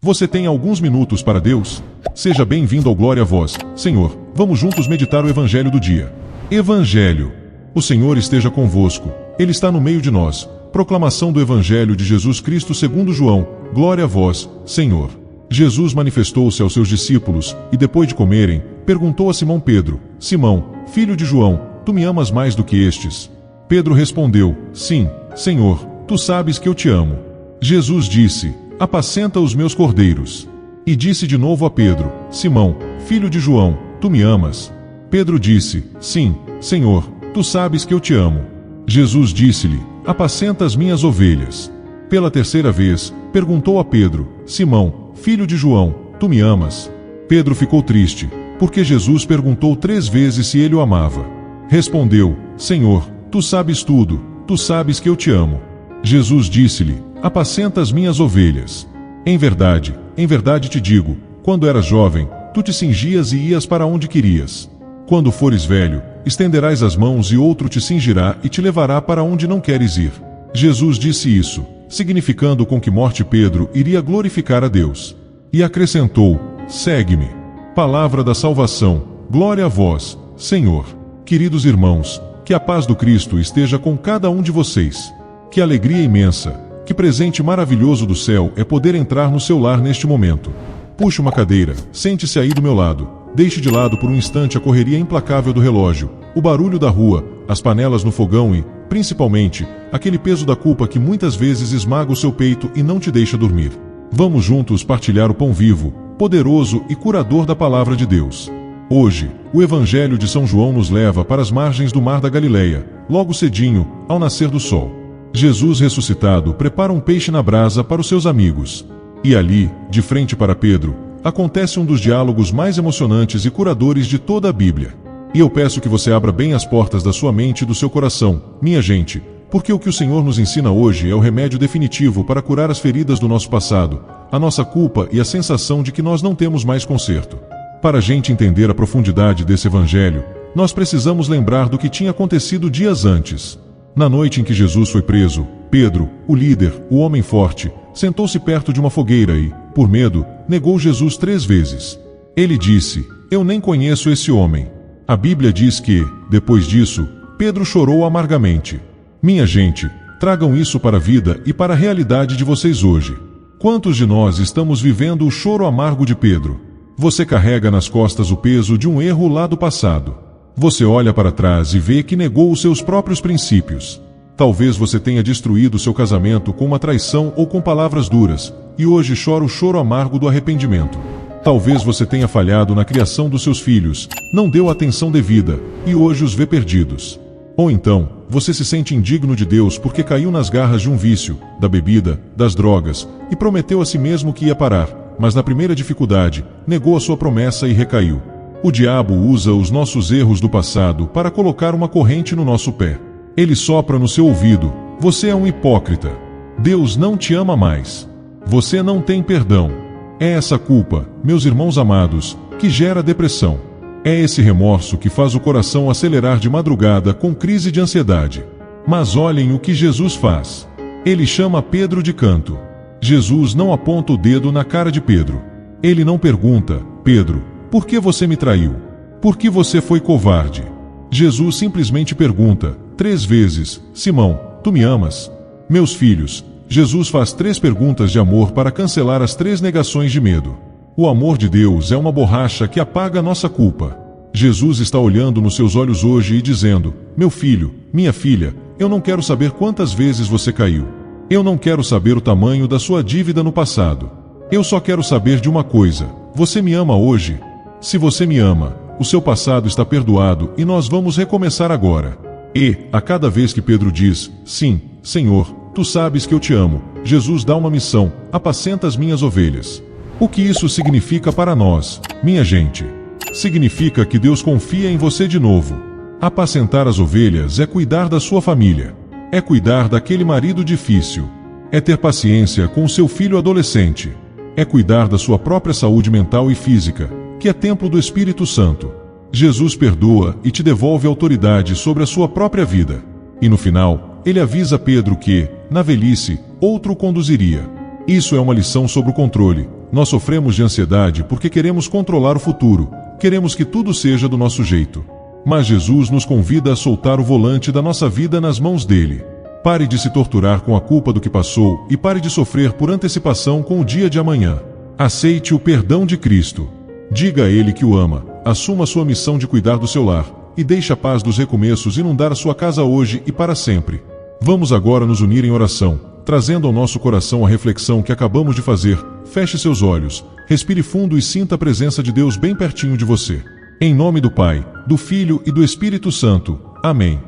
Você tem alguns minutos para Deus? Seja bem-vindo ao Glória a Vós, Senhor. Vamos juntos meditar o Evangelho do dia. Evangelho. O Senhor esteja convosco. Ele está no meio de nós. Proclamação do Evangelho de Jesus Cristo segundo João. Glória a vós, Senhor. Jesus manifestou-se aos seus discípulos, e depois de comerem, perguntou a Simão Pedro: Simão, filho de João, tu me amas mais do que estes? Pedro respondeu: Sim, Senhor, tu sabes que eu te amo. Jesus disse: Apacenta os meus cordeiros. E disse de novo a Pedro: Simão, filho de João, tu me amas? Pedro disse: Sim, Senhor, tu sabes que eu te amo. Jesus disse-lhe: Apacenta as minhas ovelhas. Pela terceira vez, perguntou a Pedro: Simão, filho de João, tu me amas? Pedro ficou triste, porque Jesus perguntou 3 vezes se ele o amava. Respondeu: Senhor, tu sabes tudo, tu sabes que eu te amo. Jesus disse-lhe: Apacenta as minhas ovelhas. Em verdade te digo, quando eras jovem, tu te cingias e ias para onde querias. Quando fores velho, estenderás as mãos e outro te cingirá e te levará para onde não queres ir. Jesus disse isso, significando com que morte Pedro iria glorificar a Deus. E acrescentou: Segue-me. Palavra da salvação, glória a vós, Senhor. Queridos irmãos, que a paz do Cristo esteja com cada um de vocês. Que alegria imensa, que presente maravilhoso do céu é poder entrar no seu lar neste momento. Puxe uma cadeira, sente-se aí do meu lado, deixe de lado por um instante a correria implacável do relógio, o barulho da rua, as panelas no fogão e, principalmente, aquele peso da culpa que muitas vezes esmaga o seu peito e não te deixa dormir. Vamos juntos partilhar o pão vivo, poderoso e curador da palavra de Deus. Hoje, o Evangelho de São João nos leva para as margens do mar da Galileia, logo cedinho, ao nascer do sol. Jesus ressuscitado prepara um peixe na brasa para os seus amigos. E ali, de frente para Pedro, acontece um dos diálogos mais emocionantes e curadores de toda a Bíblia. E eu peço que você abra bem as portas da sua mente e do seu coração, minha gente, porque o que o Senhor nos ensina hoje é o remédio definitivo para curar as feridas do nosso passado, a nossa culpa e a sensação de que nós não temos mais conserto. Para a gente entender a profundidade desse Evangelho, nós precisamos lembrar do que tinha acontecido dias antes. Na noite em que Jesus foi preso, Pedro, o líder, o homem forte, sentou-se perto de uma fogueira e, por medo, negou Jesus 3 vezes. Ele disse: Eu nem conheço esse homem. A Bíblia diz que, depois disso, Pedro chorou amargamente. Minha gente, tragam isso para a vida e para a realidade de vocês hoje. Quantos de nós estamos vivendo o choro amargo de Pedro? Você carrega nas costas o peso de um erro lá do passado. Você olha para trás e vê que negou os seus próprios princípios. Talvez você tenha destruído seu casamento com uma traição ou com palavras duras, e hoje chora o choro amargo do arrependimento. Talvez você tenha falhado na criação dos seus filhos, não deu a atenção devida, e hoje os vê perdidos. Ou então, você se sente indigno de Deus porque caiu nas garras de um vício, da bebida, das drogas, e prometeu a si mesmo que ia parar, mas na primeira dificuldade, negou a sua promessa e recaiu. O diabo usa os nossos erros do passado para colocar uma corrente no nosso pé. Ele sopra no seu ouvido: você é um hipócrita. Deus não te ama mais. Você não tem perdão. É essa culpa, meus irmãos amados, que gera depressão. É esse remorso que faz o coração acelerar de madrugada com crise de ansiedade. Mas olhem o que Jesus faz. Ele chama Pedro de canto. Jesus não aponta o dedo na cara de Pedro. Ele não pergunta: Pedro, por que você me traiu? Por que você foi covarde? Jesus simplesmente pergunta, 3 vezes: Simão, tu me amas? Meus filhos, Jesus faz 3 perguntas de amor para cancelar as 3 negações de medo. O amor de Deus é uma borracha que apaga a nossa culpa. Jesus está olhando nos seus olhos hoje e dizendo: meu filho, minha filha, eu não quero saber quantas vezes você caiu. Eu não quero saber o tamanho da sua dívida no passado. Eu só quero saber de uma coisa: você me ama hoje? Se você me ama, o seu passado está perdoado e nós vamos recomeçar agora. E, a cada vez que Pedro diz: sim, Senhor, tu sabes que eu te amo, Jesus dá uma missão: apacenta as minhas ovelhas. O que isso significa para nós, minha gente? Significa que Deus confia em você de novo. Apacentar as ovelhas é cuidar da sua família. É cuidar daquele marido difícil. É ter paciência com o seu filho adolescente. É cuidar da sua própria saúde mental e física, que é templo do Espírito Santo. Jesus perdoa e te devolve autoridade sobre a sua própria vida. E no final, ele avisa Pedro que, na velhice, outro o conduziria. Isso é uma lição sobre o controle, Nós sofremos de ansiedade porque queremos controlar o futuro, queremos que tudo seja do nosso jeito. Mas Jesus nos convida a soltar o volante da nossa vida nas mãos dele. Pare de se torturar com a culpa do que passou e pare de sofrer por antecipação com o dia de amanhã. Aceite o perdão de Cristo. Diga a Ele que o ama, assuma sua missão de cuidar do seu lar, e deixe a paz dos recomeços inundar a sua casa hoje e para sempre. Vamos agora nos unir em oração, trazendo ao nosso coração a reflexão que acabamos de fazer. Feche seus olhos, respire fundo e sinta a presença de Deus bem pertinho de você. Em nome do Pai, do Filho e do Espírito Santo. Amém.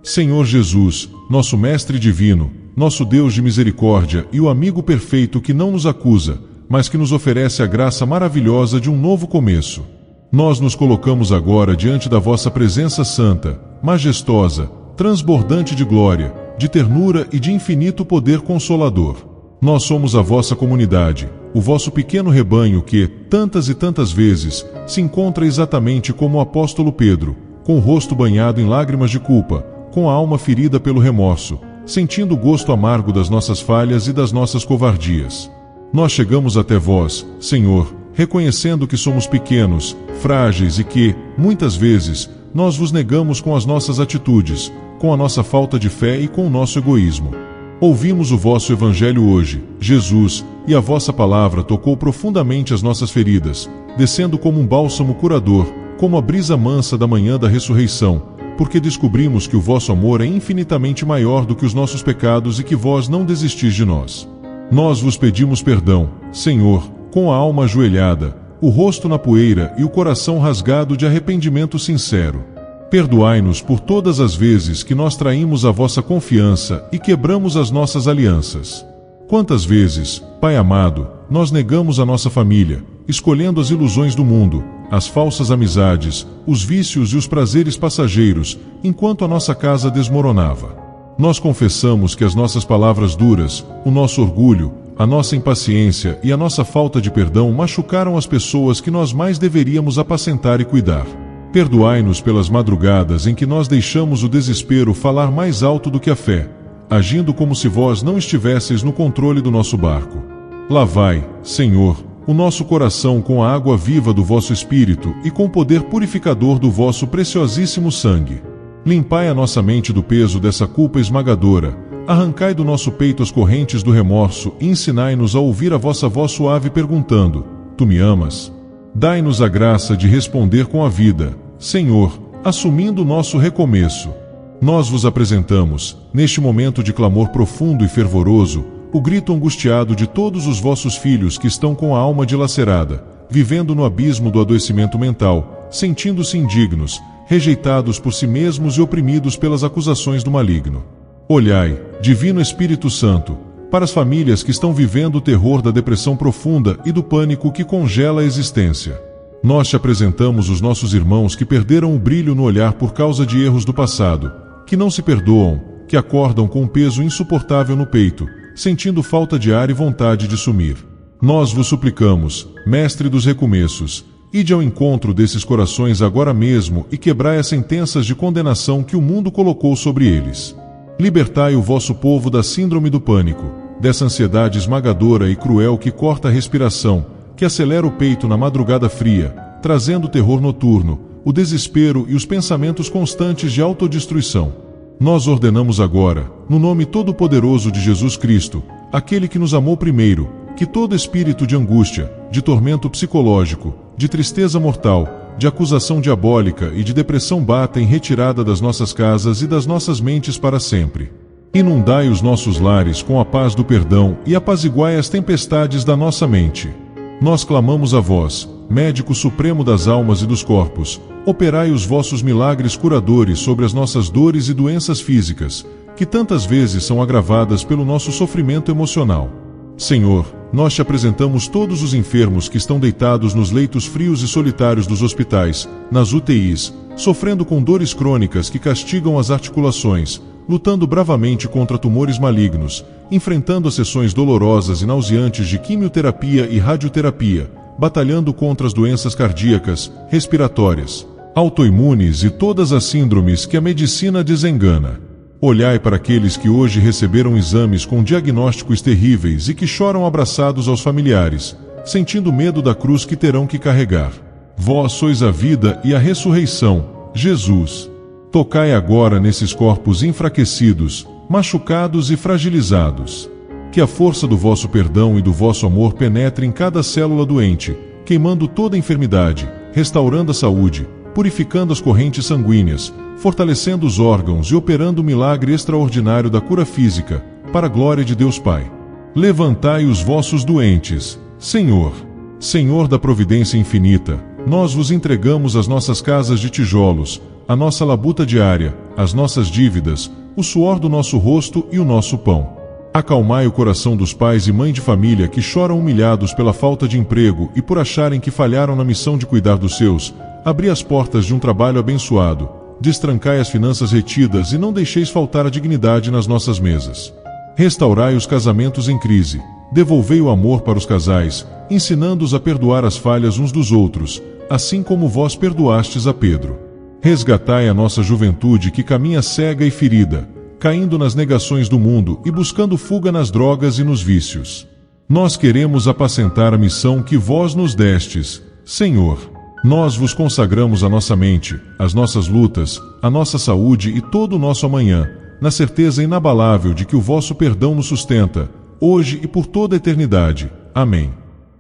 Senhor Jesus, nosso Mestre Divino, nosso Deus de misericórdia e o amigo perfeito que não nos acusa, mas que nos oferece a graça maravilhosa de um novo começo. Nós nos colocamos agora diante da vossa presença santa, majestosa, transbordante de glória, de ternura e de infinito poder consolador. Nós somos a vossa comunidade, o vosso pequeno rebanho que, tantas e tantas vezes, se encontra exatamente como o apóstolo Pedro, com o rosto banhado em lágrimas de culpa, com a alma ferida pelo remorso, sentindo o gosto amargo das nossas falhas e das nossas covardias. Nós chegamos até vós, Senhor, reconhecendo que somos pequenos, frágeis e que, muitas vezes, nós vos negamos com as nossas atitudes, com a nossa falta de fé e com o nosso egoísmo. Ouvimos o vosso Evangelho hoje, Jesus, e a vossa palavra tocou profundamente as nossas feridas, descendo como um bálsamo curador, como a brisa mansa da manhã da ressurreição, porque descobrimos que o vosso amor é infinitamente maior do que os nossos pecados e que vós não desistis de nós. Nós vos pedimos perdão, Senhor, com a alma ajoelhada, o rosto na poeira e o coração rasgado de arrependimento sincero. Perdoai-nos por todas as vezes que nós traímos a vossa confiança e quebramos as nossas alianças. Quantas vezes, Pai amado, nós negamos a nossa família, escolhendo as ilusões do mundo, as falsas amizades, os vícios e os prazeres passageiros, enquanto a nossa casa desmoronava. Nós confessamos que as nossas palavras duras, o nosso orgulho, a nossa impaciência e a nossa falta de perdão machucaram as pessoas que nós mais deveríamos apacentar e cuidar. Perdoai-nos pelas madrugadas em que nós deixamos o desespero falar mais alto do que a fé, agindo como se vós não estivesseis no controle do nosso barco. Lavai, Senhor, o nosso coração com a água viva do vosso Espírito e com o poder purificador do vosso preciosíssimo sangue. Limpai a nossa mente do peso dessa culpa esmagadora, arrancai do nosso peito as correntes do remorso e ensinai-nos a ouvir a vossa voz suave perguntando: Tu me amas? Dai-nos a graça de responder com a vida, Senhor, assumindo o nosso recomeço. Nós vos apresentamos, neste momento de clamor profundo e fervoroso, o grito angustiado de todos os vossos filhos que estão com a alma dilacerada, vivendo no abismo do adoecimento mental, sentindo-se indignos, rejeitados por si mesmos e oprimidos pelas acusações do maligno. Olhai, Divino Espírito Santo, para as famílias que estão vivendo o terror da depressão profunda e do pânico que congela a existência. Nós te apresentamos os nossos irmãos que perderam o brilho no olhar por causa de erros do passado, que não se perdoam, que acordam com um peso insuportável no peito, sentindo falta de ar e vontade de sumir. Nós vos suplicamos, Mestre dos recomeços, ide ao encontro desses corações agora mesmo e quebrai as sentenças de condenação que o mundo colocou sobre eles. Libertai o vosso povo da síndrome do pânico, dessa ansiedade esmagadora e cruel que corta a respiração, que acelera o peito na madrugada fria, trazendo o terror noturno, o desespero e os pensamentos constantes de autodestruição. Nós ordenamos agora, no nome todo-poderoso de Jesus Cristo, aquele que nos amou primeiro, que todo espírito de angústia, de tormento psicológico, de tristeza mortal, de acusação diabólica e de depressão bata em retirada das nossas casas e das nossas mentes para sempre. Inundai os nossos lares com a paz do perdão e apaziguai as tempestades da nossa mente. Nós clamamos a vós, Médico Supremo das almas e dos corpos, operai os vossos milagres curadores sobre as nossas dores e doenças físicas, que tantas vezes são agravadas pelo nosso sofrimento emocional. Senhor, nós te apresentamos todos os enfermos que estão deitados nos leitos frios e solitários dos hospitais, nas UTIs, sofrendo com dores crônicas que castigam as articulações, lutando bravamente contra tumores malignos, enfrentando as sessões dolorosas e nauseantes de quimioterapia e radioterapia, batalhando contra as doenças cardíacas, respiratórias, autoimunes e todas as síndromes que a medicina desengana. Olhai para aqueles que hoje receberam exames com diagnósticos terríveis e que choram abraçados aos familiares, sentindo medo da cruz que terão que carregar. Vós sois a vida e a ressurreição, Jesus. Tocai agora nesses corpos enfraquecidos, machucados e fragilizados. Que a força do vosso perdão e do vosso amor penetre em cada célula doente, queimando toda enfermidade, restaurando a saúde, purificando as correntes sanguíneas, fortalecendo os órgãos e operando o milagre extraordinário da cura física, para a glória de Deus Pai. Levantai os vossos doentes, Senhor. Senhor da providência infinita, nós vos entregamos as nossas casas de tijolos, a nossa labuta diária, as nossas dívidas, o suor do nosso rosto e o nosso pão. Acalmai o coração dos pais e mães de família que choram humilhados pela falta de emprego e por acharem que falharam na missão de cuidar dos seus. Abri as portas de um trabalho abençoado, destrancai as finanças retidas e não deixeis faltar a dignidade nas nossas mesas. Restaurai os casamentos em crise, devolvei o amor para os casais, ensinando-os a perdoar as falhas uns dos outros, assim como vós perdoastes a Pedro. Resgatai a nossa juventude que caminha cega e ferida, caindo nas negações do mundo e buscando fuga nas drogas e nos vícios. Nós queremos apacentar a missão que vós nos destes, Senhor. Nós vos consagramos a nossa mente, as nossas lutas, a nossa saúde e todo o nosso amanhã, na certeza inabalável de que o vosso perdão nos sustenta, hoje e por toda a eternidade. Amém.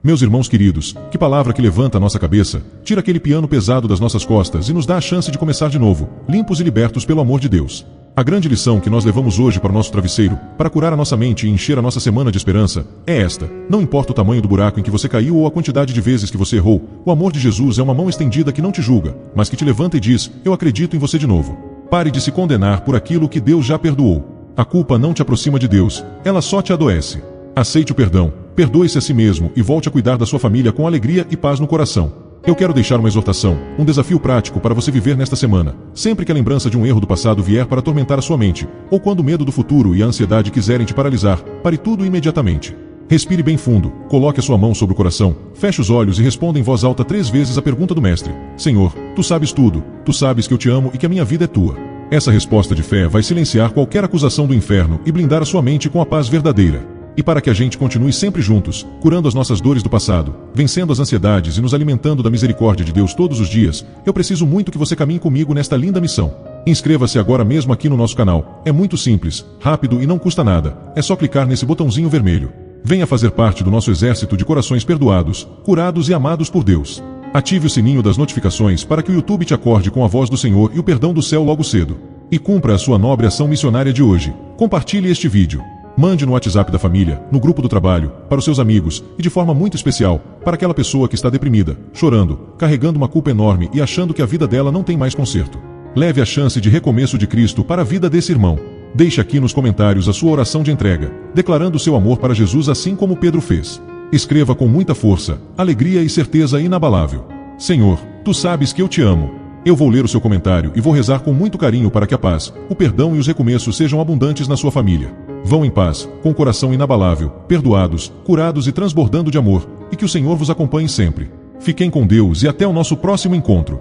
Meus irmãos queridos, que palavra que levanta a nossa cabeça, tira aquele piano pesado das nossas costas e nos dá a chance de começar de novo, limpos e libertos pelo amor de Deus. A grande lição que nós levamos hoje para o nosso travesseiro, para curar a nossa mente e encher a nossa semana de esperança, é esta: não importa o tamanho do buraco em que você caiu ou a quantidade de vezes que você errou, o amor de Jesus é uma mão estendida que não te julga, mas que te levanta e diz: eu acredito em você de novo. Pare de se condenar por aquilo que Deus já perdoou. A culpa não te aproxima de Deus, ela só te adoece. Aceite o perdão, perdoe-se a si mesmo e volte a cuidar da sua família com alegria e paz no coração. Eu quero deixar uma exortação, um desafio prático para você viver nesta semana. Sempre que a lembrança de um erro do passado vier para atormentar a sua mente, ou quando o medo do futuro e a ansiedade quiserem te paralisar, pare tudo imediatamente. Respire bem fundo, coloque a sua mão sobre o coração, feche os olhos e responda em voz alta 3 vezes a pergunta do Mestre: Senhor, Tu sabes tudo, Tu sabes que eu te amo e que a minha vida é Tua. Essa resposta de fé vai silenciar qualquer acusação do inferno e blindar a sua mente com a paz verdadeira. E para que a gente continue sempre juntos, curando as nossas dores do passado, vencendo as ansiedades e nos alimentando da misericórdia de Deus todos os dias, eu preciso muito que você caminhe comigo nesta linda missão. Inscreva-se agora mesmo aqui no nosso canal. É muito simples, rápido e não custa nada. É só clicar nesse botãozinho vermelho. Venha fazer parte do nosso exército de corações perdoados, curados e amados por Deus. Ative o sininho das notificações para que o YouTube te acorde com a voz do Senhor e o perdão do céu logo cedo. E cumpra a sua nobre ação missionária de hoje. Compartilhe este vídeo. Mande no WhatsApp da família, no grupo do trabalho, para os seus amigos e de forma muito especial, para aquela pessoa que está deprimida, chorando, carregando uma culpa enorme e achando que a vida dela não tem mais conserto. Leve a chance de recomeço de Cristo para a vida desse irmão. Deixe aqui nos comentários a sua oração de entrega, declarando seu amor para Jesus assim como Pedro fez. Escreva com muita força, alegria e certeza inabalável: Senhor, Tu sabes que eu te amo. Eu vou ler o seu comentário e vou rezar com muito carinho para que a paz, o perdão e os recomeços sejam abundantes na sua família. Vão em paz, com coração inabalável, perdoados, curados e transbordando de amor, e que o Senhor vos acompanhe sempre. Fiquem com Deus e até o nosso próximo encontro.